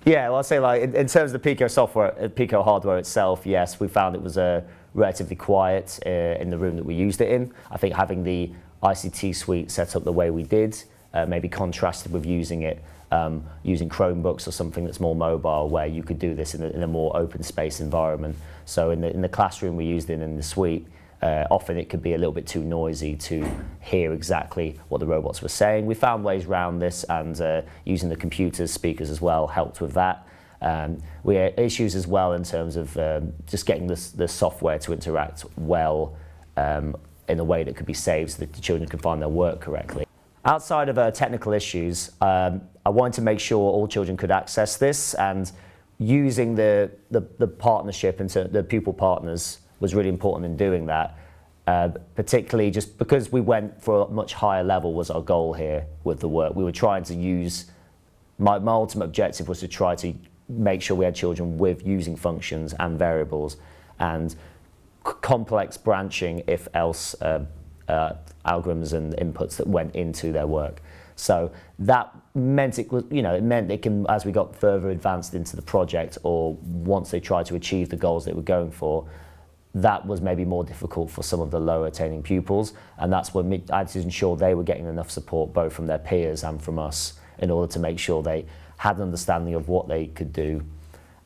Yeah, well, I'll say like in terms of the Picoh software, Picoh hardware itself, yes, we found it was relatively quiet in the room that we used it in. I think having the ICT suite set up the way we did, maybe contrasted with using it using Chromebooks or something that's more mobile, where you could do this in a more open space environment. So in the classroom we used it in the suite, often it could be a little bit too noisy to hear exactly what the robots were saying. We found ways around this, and using the computers, speakers as well, helped with that. We had issues as well in terms of just getting the software to interact well in a way that could be saved so that the children could find their work correctly. Outside of technical issues, I wanted to make sure all children could access this, and using the partnership into the pupil partners was really important in doing that, particularly just because we went for a much higher level was our goal here with the work. We were trying to use, my ultimate objective was to try to make sure we had children with using functions and variables and complex branching if else algorithms and inputs that went into their work. So that meant it was, it meant it can, as we got further advanced into the project, or once they tried to achieve the goals they were going for, that was maybe more difficult for some of the lower attaining pupils, and that's when I had to ensure they were getting enough support both from their peers and from us in order to make sure they had an understanding of what they could do,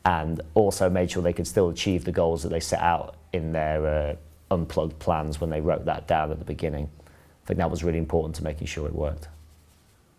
and also made sure they could still achieve the goals that they set out in their unplugged plans when they wrote that down at the beginning. I think that was really important to making sure it worked.